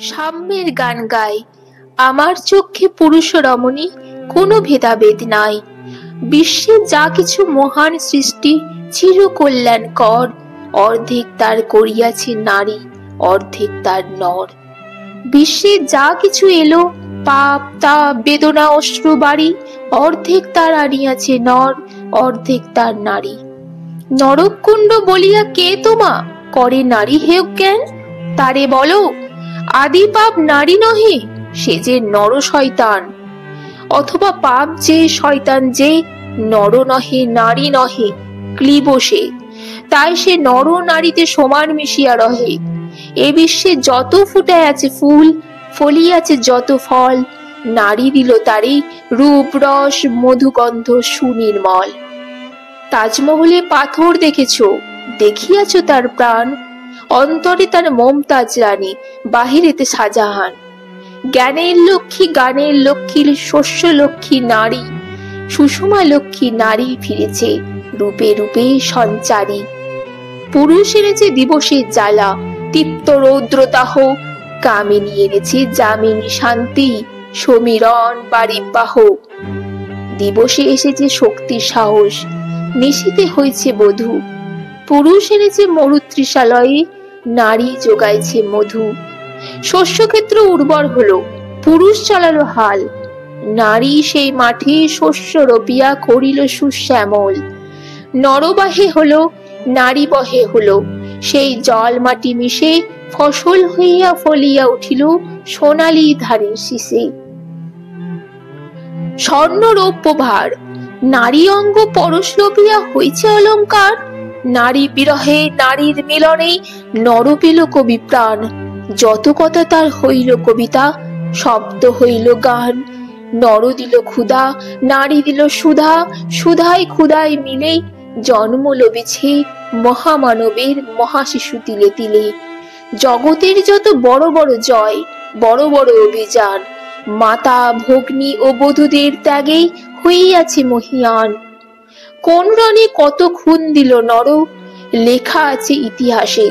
সাম্যের গান গায়। আমার চোখে পুরুষ রমণী কোনো ভেদাভেদ নাই। বিশ্বে যা কিছু মহান সৃষ্টি চির কল্যাণকর, অর্ধেক তার করিয়াছে নারী, অর্ধেক তার নর। বিশ্বে যা কিছু এলো পাপ তাপ বেদনা অশ্রু বাড়ি, অর্ধেক তার আনিয়াছে নর, অর্ধেক তার নারী। নরককুণ্ড বলিয়া কে তোমা করে নারী হেয় জ্ঞান? তারে বলো আদি পাপ নারী নহে, সে যে নর শয়তান। অথবা পাপ যে শয়তান যে, নর নহে নারী নহে ক্লীব সে, তাই সে নর নারীতে সমান মিশিয়া রহে। এ বিশ্বে যত ফুটায় আছে ফুল, ফলিয়াছে যত ফল, নারী দিল তারে রূপ রস মধুগন্ধ সুনির্মল। তাজমহলে পাথর দেখেছ, দেখিয়াছ তার প্রাণ, অন্তরে তার মমতাজ রানী, বাহিরেতে শাহজাহান। জ্ঞানের লক্ষ্মী গানের লক্ষ্মী শস্য লক্ষ্মী নারী, সুষমা লক্ষ্মী নারী ফিরেছে রূপে রূপে সঞ্চারী। পুরুষ এনেছে দিবসের জ্বালা, তৃপ্ত রৌদ্রদাহ, কামিনী এনেছে যামিনী শান্তি, সমীরণ বারিবাহ। দিবসে এসেছে শক্তির সাহস, নিশীতে হয়েছে বধূ। পুরুষ এনেছে মরুতৃষালয়ে, নারী যোগাইছে মধু। শস্যক্ষেত্র উর্বর হলো, পুরুষ চালালো হাল, নারী সেই মাঠে শস্য রোপিয়া করিল সুশ্যামল। নরবাহে হলো নারী বহে হলো, সেই জল মাটি মিশে ফসল হইয়া ফলিয়া উঠিল সোনালী ধারের শীষে। স্বর্ণ রৌপ্য ভার, নারী অঙ্গ পরশ লোপিয়া হইছে অলঙ্কার। নারী বিরহে নারীর মিলনে নর পেল কবি প্রাণ, যত কথা তার হইল কবিতা, শব্দ হইল গান। নর দিল ক্ষুধা, নারী দিল সুধা, সুধায় ক্ষুধায় মিলে জন্ম লবেছে মহামানবের মহাশিশু তিলে তিলে। জগতের যত বড় বড় জয়, বড় বড় অভিযান, মাতা ভগ্নী ও বধূদের ত্যাগে হইয়াছে মহিয়ান। কোন রণে কত খুন দিল নর, লেখা আছে ইতিহাসে।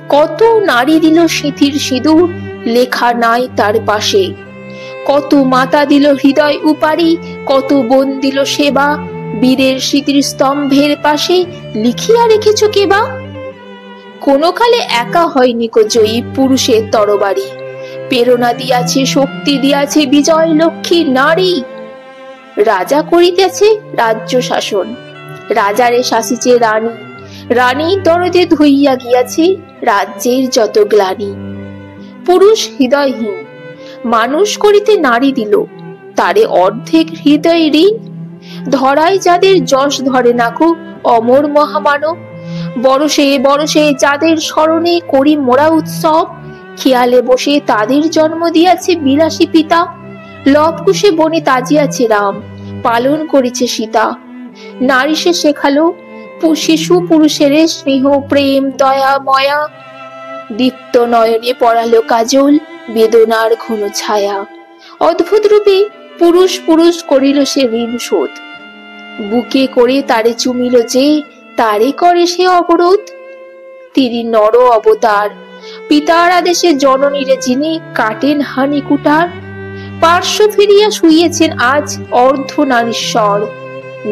কত নারী দিল সিঁথির সিঁদুর, লেখা নাই তার পাশে। কত মাতা দিল হৃদয় উপারি, কত বোন দিল সেবা, বীরের স্মৃতির স্তম্ভের পাশে লিখিয়া রেখেছ কেবা? কোন কালে একা হয়নি কো জয়ী পুরুষের তরবারি, প্রেরণা দিয়াছে শক্তি দিয়াছে বিজয় লক্ষ্মী নারী। রাজা করিতেছে রাজ্য শাসন, রাজারে শাসিছে রানী, রানী দরদে ধুইয়া গিয়াছে রাজ্যের যত গ্লানি। পুরুষ হৃদয়হীন মানুষ করিতে নারী দিল, তারে অর্ধেক হৃদয় ঋণ। ধরায় যাদের যশ ধরে নাকো অমর মহামানব, বরসে বরসে যাদের স্মরণে করি মোরা উৎসব। খেয়ালে বসে তাদের জন্ম দিয়াছে বিলাসী পিতা, লবকুশে বনে তাজিয়াছে রাম, পালন করেছে সীতা। নারী সে শেখালো শিশু পুরুষের স্নেহ প্রেম দয়া ময়া, দীপ্ত নয়নে পড়ালো কাজল বেদনার ঘন ছায়া। অদ্ভুত রূপে পুরুষ পুরুষ করিল সে ঋণ শোধ, বুকে করে তারে চুমিল যে, তারে করে সে অবরোধ। তিনি নর অবতার, পিতার আদেশে জননীরে যিনি কাটেন হানি কুটার। পার্শ্ব ফিরিয়া শুইয়েছেন আজ অর্ধ নারীশ্বর,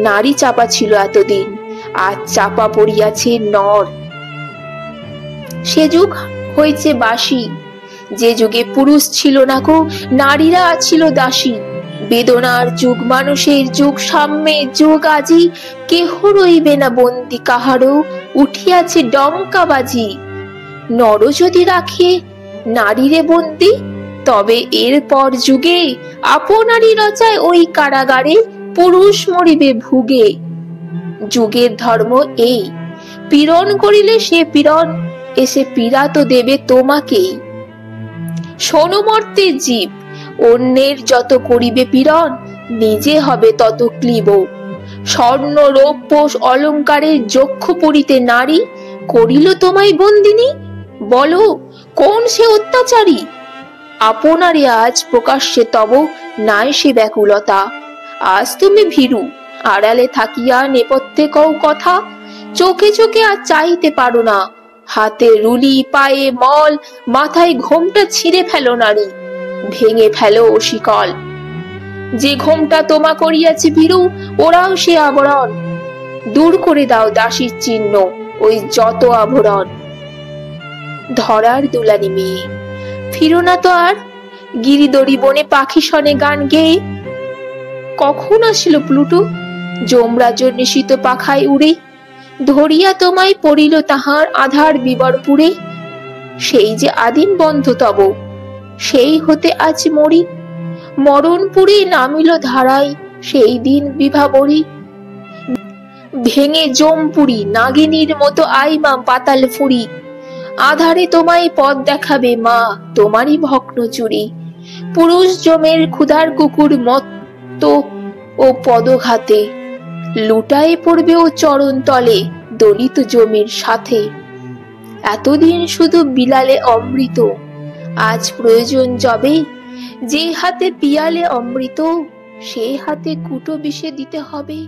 নারী চাপা ছিল এতদিন, আজ চাপা পড়িয়াছে নর। সে যুগ হয়েছে বাসি, যে যুগে পুরুষ ছিল না কো নারীরা ছিল দাসী। বেদনার যুগ মানুষের যুগ, সাম্যের যুগ আজি, কেহ রইবে না বন্দি কাহারও, উঠিয়াছে ডঙ্কা বাজি। নর যদি রাখে নারীরে বন্দি, তবে এরপর যুগে আপনারই রচায় ওই কারাগারে পুরুষ মরিবে ভুগে। যুগের ধর্ম এই, পীড়ন করিলে সে পীড়ন এসে পীড়া তো দেবে তোমাকেই। শোনো মর্তের জীব, অন্যের যত করিবে পীড়ন, নিজে হবে তত ক্লীব। স্বর্ণ রৌপ্য অলঙ্কারের যক্ষ পরিতে নারী করিল তোমায় বন্দিনী, বলো কোন সে অত্যাচারী? আপনারে আজ প্রকাশ্যে তব নাই সে ব্যাকুলতা, আজ তুমি ভীরু, আড়ালে থাকিয়া নেপথ্যে কও কথা। চোখে চোখে আর চাইতে পারো না, হাতে রুলি, পায়ে মল, মাথায় ঘোমটা ছিঁড়ে ফেলো নারী, ভেঙে ফেলো শিকল। যে ঘোমটা তোমা করিয়াছে ভীরু, ওরাও সে আবরণ। দূর করে দাও দাসীর চিহ্ন, ওই যত আভরণ। ধরার দুলানি মেয়ে, ফিরো না তো আর। গিরিদড়ি বনে পাখি শনে গান গেয়ে। কখন আসিল প্লুটো, যমরাজ নিশিত পাখায় উড়ে। ধরিয়া তোমায় পড়িল তাহার আধার বিবরপুরে। সেই যে আদিম বন্ধ তব, সেই হতে আজ মরি। মরণপুরে নামিল ধারায় সেই দিন বিভাবরী। ভেঙে জমপুরি নাগিনীর মতো আইমা পাতাল ফুরি। আধারে তোমায় পথ দেখাবে মা, তোমারই ভগ্ন চুরি। পুরুষ জমের ক্ষুধার কুকুর মত্ত ও পদঘাতে, লুটায়ে পড়বে ও চরণ তলে দলিত জমির সাথে। এতদিন শুধু বিলালে অমৃত, আজ প্রয়োজন যবে। যে হাতে পিয়ালে অমৃত, সে হাতে কুটো বিষে দিতে হবে।